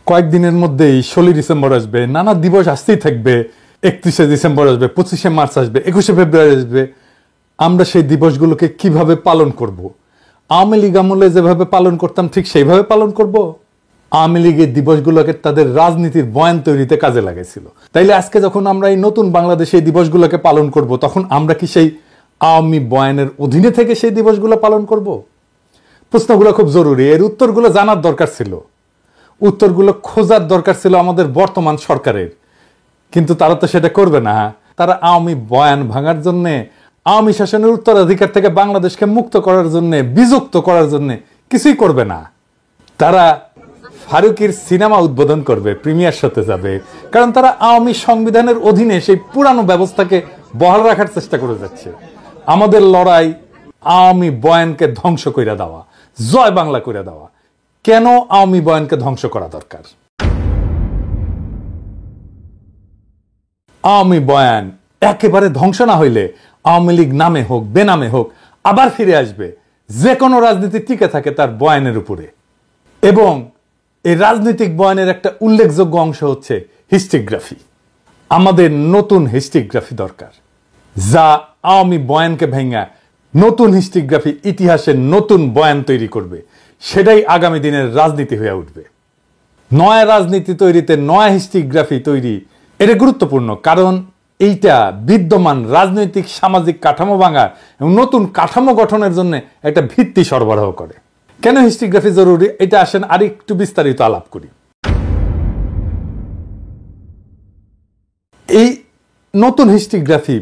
কয়েকদিনের মধ্যেই 16 ডিসেম্বর আসবে, নানা দিবস আসতেই থাকবে। 31শে ডিসেম্বর আসবে, 25শে মার্চ আসবে, 21শে ফেব্রুয়ারি আসবে। আমরা সেই দিবসগুলোকে কিভাবে পালন করব? আওয়ামী লীগ আমলে যেভাবে পালন করতাম ঠিক সেইভাবে পালন করব? আওয়ামী লীগের দিবসগুলোকে তাদের রাজনীতির বয়ান তৈরিতে কাজে লাগাইছিল। তাইলে আজকে যখন আমরা এই নতুন বাংলাদেশে এই দিবসগুলোকে পালন করব, তখন আমরা কি সেই আওয়ামী বয়ানের অধীনে থেকে সেই দিবসগুলো পালন করব? প্রশ্নগুলো খুব জরুরি। এর উত্তরগুলো জানার দরকার ছিল, উত্তরগুলো খোঁজার দরকার ছিল আমাদের বর্তমান সরকারের। কিন্তু তারা তো সেটা করবে না। তারা আওয়ামী বয়ান ভাঙার জন্যে, আওয়ামী শাসনের উত্তরাধিকার থেকে বাংলাদেশকে মুক্ত করার জন্যে, বিযুক্ত করার জন্যে কিছুই করবে না। তারা ফারুকির সিনেমা উদ্বোধন করবে, প্রিমিয়ার শোতে যাবে, কারণ তারা আওয়ামী সংবিধানের অধীনে সেই পুরানো ব্যবস্থাকে বহাল রাখার চেষ্টা করে যাচ্ছে। আমাদের লড়াই আওয়ামী বয়ানকে ধ্বংস করে দেওয়া, জয় বাংলা করে দেওয়া। কেন আওয়ামী বয়ানকে ধ্বংস করা দরকার? আওয়ামী বয়ান একেবারে ধ্বংস না হইলে আওয়ামী লীগ নামে হোক বেনামে হোক আবার ফিরে আসবে। যে কোনো রাজনীতি টিকে থাকে তার বয়ানের উপরে। এবং এই রাজনৈতিক বয়ানের একটা উল্লেখযোগ্য অংশ হচ্ছে হিস্টোগ্রাফি। আমাদের নতুন হিস্টোগ্রাফি দরকার, যা আওয়ামী বয়ানকে ভেঙে নতুন হিস্টোগ্রাফি, ইতিহাসের নতুন বয়ান তৈরি করবে। সেটাই আগামী দিনের রাজনীতি হয়ে উঠবে। নয়া রাজনীতি তৈরিতে নয়া হিস্টোগ্রাফি তৈরি এটা গুরুত্বপূর্ণ, কারণ এইটা বিদ্যমান রাজনৈতিক সামাজিক কাঠামো ভাঙার এবং নতুন কাঠামো গঠনের জন্য একটা ভিত্তি সরবরাহ করে। কেন হিস্টোগ্রাফি জরুরি, এটা আসেন আর একটু বিস্তারিত আলাপ করি। এই নতুন হিস্টোগ্রাফি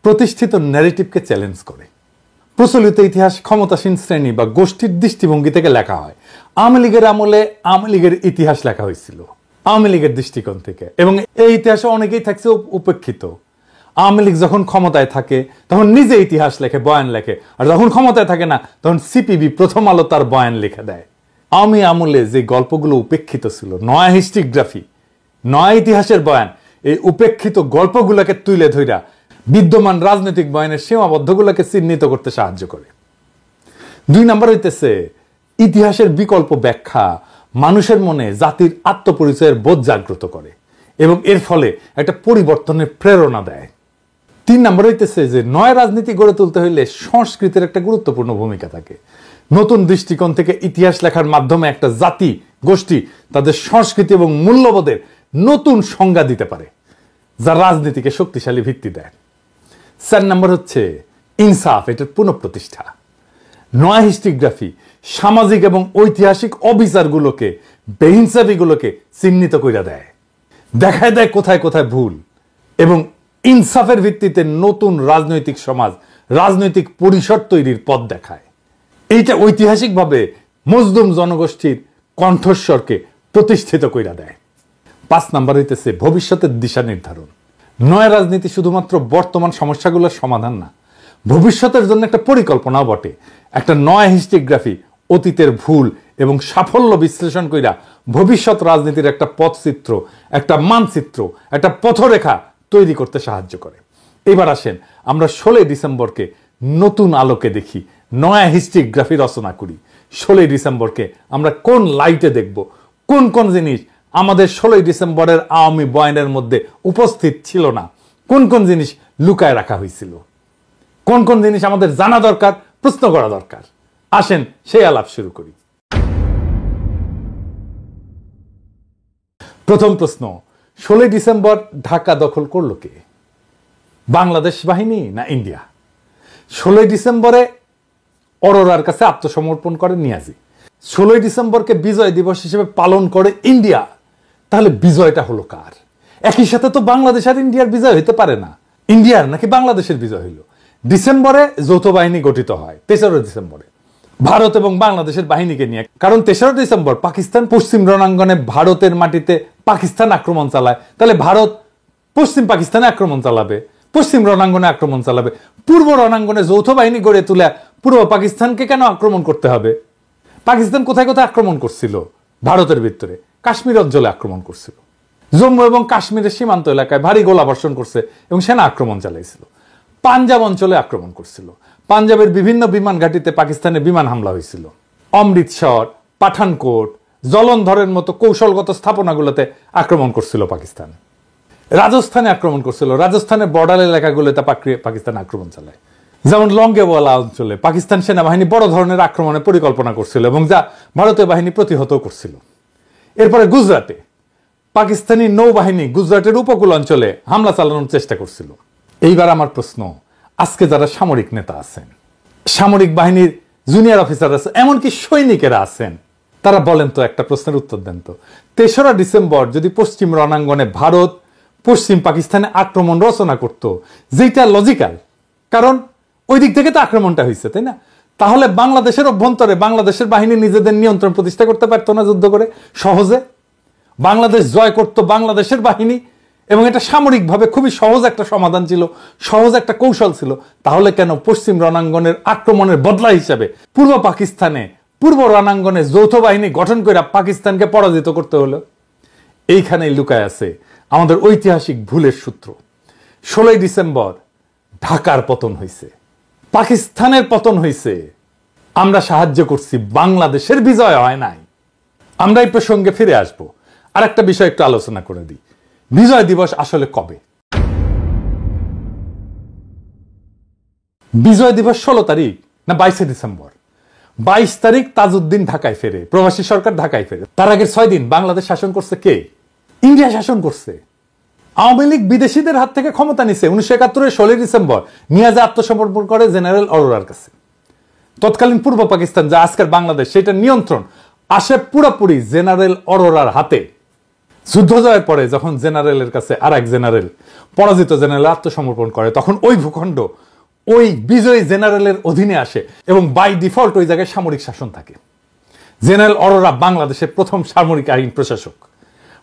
প্রতিষ্ঠিত ন্যারেটিভকে চ্যালেঞ্জ করে। প্রচলিত ইতিহাস ক্ষমতাসীন শ্রেণী বা গোষ্ঠীর দৃষ্টিভঙ্গি থেকে লেখা হয়। আওয়ামী লীগের আমলে আওয়ামী লীগের ইতিহাস লেখা হয়েছিল আওয়ামী লীগের দৃষ্টিকোণ থেকে, এবং এই ইতিহাসে অনেকেই থাকছে উপেক্ষিত। আওয়ামী লীগ যখন ক্ষমতায় থাকে তখন নিজে ইতিহাস লেখে, বয়ান লেখে, আর যখন ক্ষমতায় থাকে না তখন সিপিবি, প্রথম আলো তার বয়ান লিখে দেয়। আওয়ামী আমলে যে গল্পগুলো উপেক্ষিত ছিল, নয়া হিস্টোগ্রাফি, নয়া ইতিহাসের বয়ান, এই উপেক্ষিত গল্পগুলোকে তুলে ধইরা বিদ্যমান রাজনৈতিক বয়ানের সীমাবদ্ধগুলোকে চিহ্নিত করতে সাহায্য করে। 2 নম্বর হইতেছে ইতিহাসের বিকল্প ব্যাখ্যা মানুষের মনে জাতির আত্মপরিচয়ের বোধ জাগ্রত করে এবং এর ফলে একটা পরিবর্তনের প্রেরণা দেয়। 3 নম্বর হইতেছে যে নয়া রাজনীতি গড়ে তুলতে হইলে সংস্কৃতির একটা গুরুত্বপূর্ণ ভূমিকা থাকে। নতুন দৃষ্টিকোণ থেকে ইতিহাস লেখার মাধ্যমে একটা জাতি, গোষ্ঠী তাদের সংস্কৃতি এবং মূল্যবোধের নতুন সংজ্ঞা দিতে পারে, যা রাজনীতিকে শক্তিশালী ভিত্তি দেয়। 4 নম্বর হচ্ছে ইনসাফ, এটার পুনঃপ্রতিষ্ঠা। নয়া হিস্টোগ্রাফি সামাজিক এবং ঐতিহাসিক অবিচারগুলোকে, বেহিনসাবিগুলোকে চিহ্নিত করে দেয়, দেখায় দেয় কোথায় কোথায় ভুল, এবং ইনসাফের ভিত্তিতে নতুন রাজনৈতিক সমাজ, রাজনৈতিক পরিসর তৈরির পথ দেখায়। এইটা ঐতিহাসিকভাবে মজলুম জনগোষ্ঠীর কণ্ঠস্বরকে প্রতিষ্ঠিত করে দেয়। 5 নম্বর হইতেছে ভবিষ্যতের দিশা নির্ধারণ। নয়া রাজনীতি শুধুমাত্র বর্তমান সমস্যাগুলোর সমাধান না, ভবিষ্যতের জন্য একটা পরিকল্পনাও বটে। একটা নয়া হিস্টোগ্রাফি অতীতের ভুল এবং সাফল্য বিশ্লেষণ কইরা ভবিষ্যৎ রাজনীতির একটা পথচিত্র, একটা মানচিত্র, একটা পথরেখা তৈরি করতে সাহায্য করে। এবার আসেন আমরা 16 ডিসেম্বরকে নতুন আলোকে দেখি, নয়া হিস্টোগ্রাফি রচনা করি। 16 ডিসেম্বরকে আমরা কোন লাইটে দেখব, কোন কোন জিনিস আমাদের 16 ডিসেম্বরের আওয়ামী বয়ানের মধ্যে উপস্থিত ছিল না, কোন কোন জিনিস লুকায় রাখা হয়েছিল, কোন কোন জিনিস আমাদের জানা দরকার, প্রশ্ন করা দরকার। আসেন সেই আলাপ শুরু করি। প্রথম প্রশ্ন, 16 ডিসেম্বর ঢাকা দখল করলো কে? বাংলাদেশ বাহিনী না ইন্ডিয়া? 16 ডিসেম্বরে অরোরার কাছে আত্মসমর্পণ করে নিয়াজি। 16 ডিসেম্বরকে বিজয় দিবস হিসেবে পালন করে ইন্ডিয়া। তাহলে বিজয়টা হলো কার? একই সাথে তো বাংলাদেশ আর ইন্ডিয়ার বিজয় হইতে পারে না। ইন্ডিয়ার নাকি বাংলাদেশের বিজয় হইল? ডিসেম্বরে যৌথ বাহিনী গঠিত হয় 23 ডিসেম্বরে ভারত এবং বাংলাদেশের বাহিনীকে নিয়ে। কারণ 23 ডিসেম্বর পাকিস্তান পশ্চিম রণাঙ্গনে ভারতের মাটিতে পাকিস্তান আক্রমণ চালায়, তাহলে ভারত পশ্চিম পাকিস্তানে আক্রমণ চালাবে, পশ্চিম রণাঙ্গনে আক্রমণ চালাবে। পূর্ব রণাঙ্গনে যৌথ বাহিনী গড়ে তুলে পূর্ব পাকিস্তানকে কেন আক্রমণ করতে হবে? পাকিস্তান কোথায় কোথায় আক্রমণ করছিল? ভারতের ভিতরে কাশ্মীর অঞ্চলে আক্রমণ করছিল, জম্মু এবং কাশ্মীরের সীমান্ত এলাকায় ভারী গোলাবর্ষণ করছে এবং সেনা আক্রমণ চালাইছিল। পাঞ্জাব অঞ্চলে আক্রমণ করছিল, পাঞ্জাবের বিভিন্ন বিমান ঘাঁটিতে পাকিস্তানের বিমান হামলা হয়েছিল। অমৃতসর, পাঠানকোট, জলন্ধরের মতো কৌশলগত স্থাপনাগুলোতে আক্রমণ করছিল পাকিস্তান। রাজস্থানে আক্রমণ করছিল, রাজস্থানের বর্ডার এলাকাগুলোতে পাকিস্তান আক্রমণ চালায়। যেমন লঙ্গেওয়ালা অঞ্চলে পাকিস্তান সেনাবাহিনী বড় ধরনের আক্রমণের পরিকল্পনা করছিল এবং যা ভারতীয় বাহিনী প্রতিহত করছিল। এরপরে গুজরাটে পাকিস্তানি নৌবাহিনী গুজরাটের উপকূল অঞ্চলে হামলা চালানোর চেষ্টা করছিল। এইবার আমার প্রশ্ন, আজকে যারা সামরিক নেতা আছেন, সামরিক বাহিনীর জুনিয়র অফিসার আছে, এমনকি সৈনিকেরা আছেন, তারা বলেন তো, একটা প্রশ্নের উত্তর দেন তো, ৩রা ডিসেম্বর যদি পশ্চিম রণাঙ্গনে ভারত পশ্চিম পাকিস্তানে আক্রমণ রচনা করত, যেটা লজিক্যাল, কারণ ওই দিক থেকে তো আক্রমণটা হয়েছে, তাই না? তাহলে বাংলাদেশের অভ্যন্তরে বাংলাদেশের বাহিনী নিজেদের নিয়ন্ত্রণ প্রতিষ্ঠা করতে পারত না যুদ্ধ করে সহজে? বাংলাদেশ জয় করত বাংলাদেশের বাহিনী, এবং এটা সামরিকভাবে খুবই সহজ একটা সমাধান ছিল, সহজ একটা কৌশল ছিল। তাহলে কেন পশ্চিম রণাঙ্গনের আক্রমণের বদলা হিসাবে পূর্ব পাকিস্তানে, পূর্ব রণাঙ্গনে যৌথ বাহিনী গঠন করে পাকিস্তানকে পরাজিত করতে হলো? এইখানেই লুকায় আছে আমাদের ঐতিহাসিক ভুলের সূত্র। 16ই ডিসেম্বর ঢাকার পতন হয়েছে, পাকিস্তানের পতন হয়েছে, আমরা সাহায্য করছি, বাংলাদেশের বিজয় হয় নাই। আমরা এই প্রসঙ্গে ফিরে আসবো। আর একটা বিষয় একটু আলোচনা করে দিই, বিজয় দিবস আসলে কবে? বিজয় দিবস 16 তারিখ না 22 ডিসেম্বর? 22 তারিখ তাজউদ্দিন ঢাকায় ফেরে, প্রবাসী সরকার ঢাকায় ফেরে। তার আগের 6 দিন বাংলাদেশ শাসন করছে কে? ইন্ডিয়া শাসন করছে। আওয়ামী লীগ বিদেশিদের হাত থেকে ক্ষমতা নিছে 1971 16 ডিসেম্বর, নিয়াজে আত্মসমর্পণ করে জেনারেল অরোরার কাছে। তৎকালীন পূর্ব পাকিস্তান, যা আজকের বাংলাদেশ, সেটা নিয়ন্ত্রণ আসে পুরোপুরি জেনারেল অরোরার হাতে। যুদ্ধ জয়ের পরে যখন জেনারেলের কাছে আর এক জেনারেল, পরাজিত জেনারেল আত্মসমর্পণ করে, তখন ওই ভূখণ্ড ওই বিজয়ী জেনারেলের অধীনে আসে এবং বাই ডিফল্ট ওই জায়গায় সামরিক শাসন থাকে। জেনারেল অরোরা বাংলাদেশের প্রথম সামরিক আইন প্রশাসক।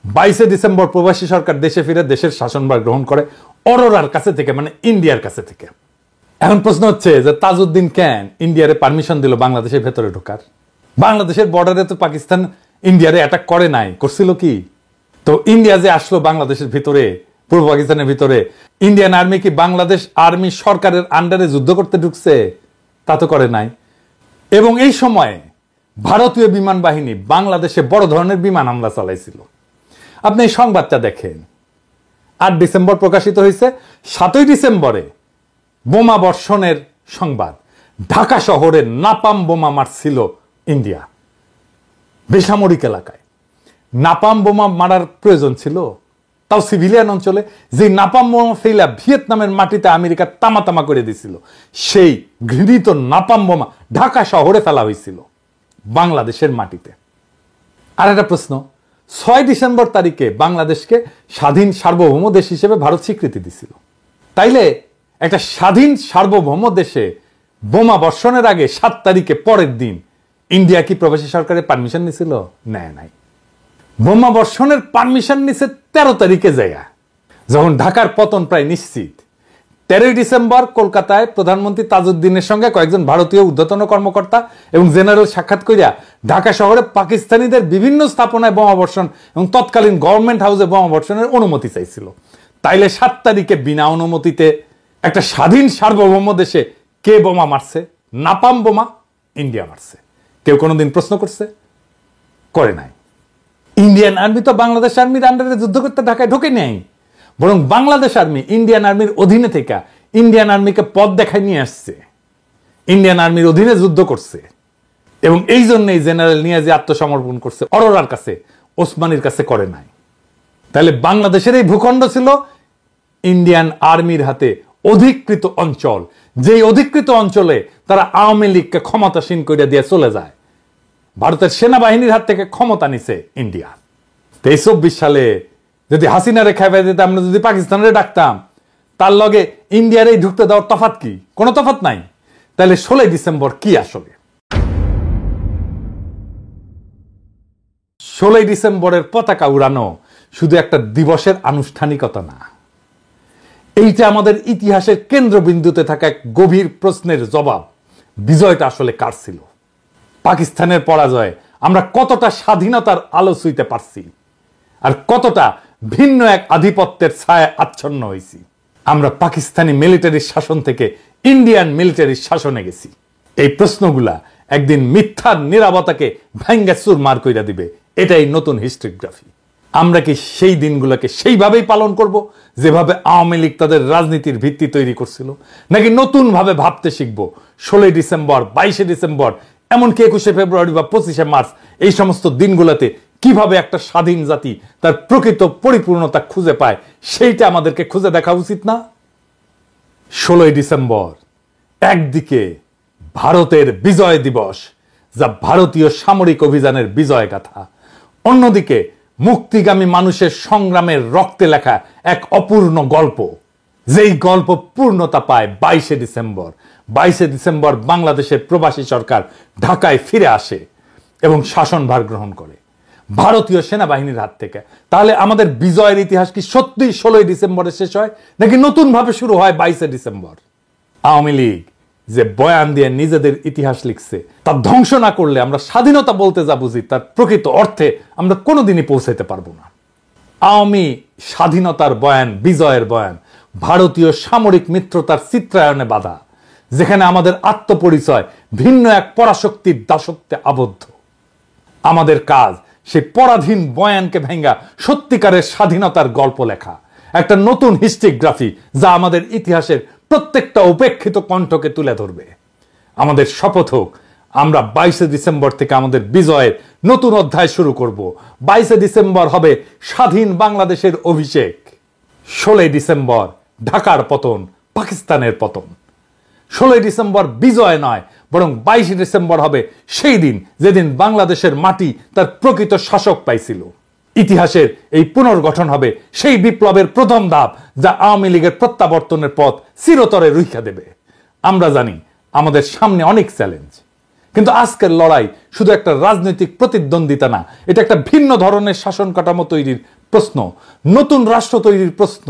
22 ডিসেম্বর প্রবাসী সরকার দেশে ফিরে দেশের শাসনভার গ্রহণ করে অরোরার কাছে থেকে, মানে ইন্ডিয়ার কাছে থেকে। এখন প্রশ্ন হচ্ছে যে তাজউদ্দিন কেন ইন্ডিয়ারে পারমিশন দিল বাংলাদেশের ভেতরে ঢোকার? বাংলাদেশের বর্ডারে তো পাকিস্তান ইন্ডিয়ারে অ্যাটাক করে নাই, করছিল কি? তো ইন্ডিয়া যে আসলো বাংলাদেশের ভিতরে, পূর্ব পাকিস্তানের ভিতরে, ইন্ডিয়ান আর্মি কি বাংলাদেশ আর্মি সরকারের আন্ডারে যুদ্ধ করতে ঢুকছে? তা তো করে নাই। এবং এই সময়ে ভারতীয় বিমান বাহিনী বাংলাদেশে বড় ধরনের বিমান হামলা চালাইছিল। আপনি এই সংবাদটা দেখেন, 8 ডিসেম্বর প্রকাশিত হয়েছে। 7ই ডিসেম্বরে বোমা বর্ষণের সংবাদ, ঢাকা শহরে নাপাম বোমা মারছিল ইন্ডিয়া বেসামরিক এলাকায়। নাপাম বোমা মারার প্রয়োজন ছিল, তাও সিভিলিয়ান অঞ্চলে। যে নাপাম বোমা ফেলা ভিয়েতনামের মাটিতে আমেরিকা তামা তামা করে দিছিল, সেই ঘৃণিত নাপাম বোমা ঢাকা শহরে ফেলা হয়েছিল বাংলাদেশের মাটিতে। আর একটা প্রশ্ন, 6 ডিসেম্বর তারিখে বাংলাদেশকে স্বাধীন সার্বভৌম দেশ হিসেবে ভারত স্বীকৃতি দিছিল। তাইলে একটা স্বাধীন সার্বভৌম দেশে বোমা বর্ষণের আগে 7 তারিখে পরের দিন ইন্ডিয়া কি প্রবাসী সরকারের পারমিশন নিছিল? নেয় নাই। বোমা বর্ষণের পারমিশন নিছে 13 তারিখে জায়গা, যখন ঢাকার পতন প্রায় নিশ্চিত। 13 ডিসেম্বর কলকাতায় প্রধানমন্ত্রী তাজউদ্দিনের সঙ্গে কয়েকজন ভারতীয় ঊর্ধ্বতন কর্মকর্তা এবং জেনারেল সাক্ষাৎ করিয়া ঢাকা শহরে পাকিস্তানিদের বিভিন্ন স্থাপনায় বোমা বর্ষণ এবং তৎকালীন গভর্নমেন্ট হাউসে বোমা বর্ষণের অনুমতি চাইছিল। তাইলে 7 তারিখে বিনা অনুমতিতে একটা স্বাধীন সার্বভৌম দেশে কে বোমা মারছে? নাপাম বোমা ইন্ডিয়া মারছে। কেউ কোনোদিন প্রশ্ন করছে? করে নাই। ইন্ডিয়ান আর্মি তো বাংলাদেশ আর্মির আন্ডারে যুদ্ধ করতে ঢাকায় ঢোকে নাই, বরং বাংলাদেশ আর্মি ইন্ডিয়ান আর্মির অধীনে থেকে ইন্ডিয়ান আর্মিকে পথ দেখায় নিয়ে আসছে, ইন্ডিয়ান আর্মির অধীনে যুদ্ধ করছে। এবং এই জন্যই জেনারেল নিয়াজি আত্মসমর্পণ করছে অরোরার কাছে, ওসমানীর কাছে করে নাই। তাহলে বাংলাদেশের এই ভূখণ্ড ছিল ইন্ডিয়ান আর্মির হাতে অধিকৃত অঞ্চল, যেই অধিকৃত অঞ্চলে তারা আওয়ামী লীগকে ক্ষমতাসীন করে দিয়ে চলে যায়। ভারতের সেনাবাহিনীর হাত থেকে ক্ষমতা নিছে ইন্ডিয়া। 23-24 সালে যদি হাসিনারে খেপাই দিতে আমরা যদি পাকিস্তানের ডাকতাম, তার লগে ইন্ডিয়ার এই ঢুকতে দেওয়ার তফাৎ কি? কোনো তফাৎ নাই। তাহলে 16 ডিসেম্বর কি আসলে? 16 ডিসেম্বরের পতাকা উড়ানো শুধু একটা দিবসের আনুষ্ঠানিকতা না, এইটা আমাদের ইতিহাসের কেন্দ্রবিন্দুতে থাকা এক গভীর প্রশ্নের জবাব। বিজয়টা আসলে কার ছিল? পাকিস্তানের পরাজয়ে আমরা কতটা স্বাধীনতার আলো ছুঁইতে পারছি, আর কতটা ভিন্ন এক আধিপত্যের ছায়া আচ্ছন্ন হয়েছি। আমরা পাকিস্তানি মিলিটারির শাসন থেকে ইন্ডিয়ান মিলিটারির শাসনে গেছি। এই প্রশ্নগুলা একদিন মিথ্যার নীরবতাকে ভাঙ্গা চুরমার কইরা দিবে এটাই নতুন হিস্ট্রিগ্রাফি। আমরা কি সেই দিনগুলোকে সেইভাবেই পালন করব যেভাবে আওয়ামী লীগ তাদের রাজনীতির ভিত্তি তৈরি করছিল, নাকি নতুনভাবে ভাবতে শিখব 16 ডিসেম্বর, 22 ডিসেম্বর, এমনকি 21 ফেব্রুয়ারি বা 25 মার্চ এই সমস্ত দিনগুলোতে কিভাবে একটা স্বাধীন জাতি তার প্রকৃত পরিপূর্ণতা খুঁজে পায় সেইটা আমাদেরকে খুঁজে দেখা উচিত না? 16 ডিসেম্বর একদিকে ভারতের বিজয় দিবস, যা ভারতীয় সামরিক অভিযানের বিজয় গাথা, অন্যদিকে মুক্তিগামী মানুষের সংগ্রামের রক্তে লেখা এক অপূর্ণ গল্প, যেই গল্প পূর্ণতা পায় 22 ডিসেম্বর। 22 ডিসেম্বর বাংলাদেশের প্রবাসী সরকার ঢাকায় ফিরে আসে এবং শাসনভার গ্রহণ করে ভারতীয় সেনাবাহিনীর হাত থেকে। তাহলে আমাদের বিজয়ের ইতিহাস কি সত্যিই 16 ডিসেম্বরে শেষ হয়, নাকি নতুন ভাবে শুরু হয় 22 ডিসেম্বর? আওয়ামী লীগ যে বয়ান দিয়ে নিজেদের ইতিহাস লিখছে, তা ধ্বংস না করলে আমরা স্বাধীনতা বলতে যা বুঝি তার প্রকৃত অর্থে আমরা কোনোদিনই পৌঁছাতে পারবো না। আওয়ামী স্বাধীনতার বয়ান, বিজয়ের বয়ান ভারতীয় সামরিক মিত্রতার চিত্রায়নে বাধা, যেখানে আমাদের আত্মপরিচয় ভিন্ন এক পরাশক্তির দাসত্বে আবদ্ধ। আমাদের কাজ সেই পরাধীন বয়ানকে ভেঙ্গা সত্যিকারের স্বাধীনতার গল্প লেখা, একটা নতুন হিস্ট্রিগ্রাফি যা আমাদের ইতিহাসের প্রত্যেকটা উপেক্ষিত কণ্ঠকে তুলে ধরবে। আমাদের শপথ হোক, আমরা 22 ডিসেম্বর থেকে আমাদের বিজয়ের নতুন অধ্যায় শুরু করব। 22 ডিসেম্বর হবে স্বাধীন বাংলাদেশের অভিষেক। 16 ডিসেম্বর ঢাকার পতন, পাকিস্তানের পতন। 16 ডিসেম্বর বিজয় নয়, বরং 22 ডিসেম্বর হবে সেই দিন যেদিন বাংলাদেশের মাটি তার প্রকৃত শাসক পাইছিল। ইতিহাসের এই পুনর্গঠন হবে সেই বিপ্লবের প্রথম ধাপ, যা আওয়ামী লীগের প্রত্যাবর্তনের পথ চিরতরে রুখে দেবে। আমরা জানি আমাদের সামনে অনেক চ্যালেঞ্জ, কিন্তু আজকের লড়াই শুধু একটা রাজনৈতিক প্রতিদ্বন্দ্বিতা না, এটা একটা ভিন্ন ধরনের শাসন কাঠামো তৈরির প্রশ্ন, নতুন রাষ্ট্র তৈরির প্রশ্ন,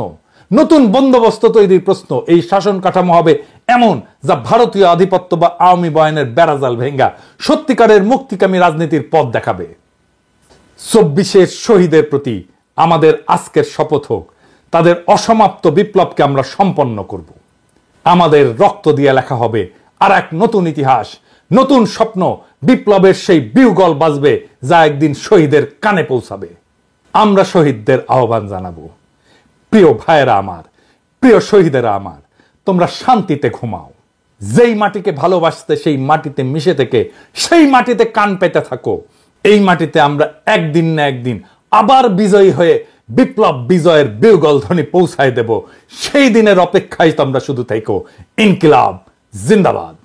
নতুন বন্দোবস্ত তৈরির প্রশ্ন। এই শাসন কাঠামো হবে এমন যা ভারতীয় আধিপত্য বা আওয়ামী বয়ানের বেড়াজাল ভেঙ্গা সত্যিকারের মুক্তিকামী রাজনীতির পথ দেখাবে। 24 শহীদের প্রতি আমাদের আজকের শপথ হোক, তাদের অসমাপ্ত বিপ্লবকে আমরা সম্পন্ন করব। আমাদের রক্ত দিয়ে লেখা হবে আর এক নতুন ইতিহাস, নতুন স্বপ্ন। বিপ্লবের সেই বিউগল বাজবে যা একদিন শহীদের কানে পৌঁছাবে। আমরা শহীদদের আহ্বান জানাবো, প্রিয় ভাইয়েরা আমার, প্রিয় শহীদেরা আমার, তোমরা শান্তিতে ঘুমাও। যেই মাটিকে ভালোবাসতে সেই মাটিতে মিশে থেকে সেই মাটিতে কান পেতে থাকো। এই মাটিতে আমরা একদিন না একদিন আবার বিজয়ী হয়ে বিপ্লব বিজয়ের বিউগল ধ্বনি পৌঁছায় দেব। সেই দিনের অপেক্ষায় তোমরা শুধু থেকো। ইনকিলাব জিন্দাবাদ।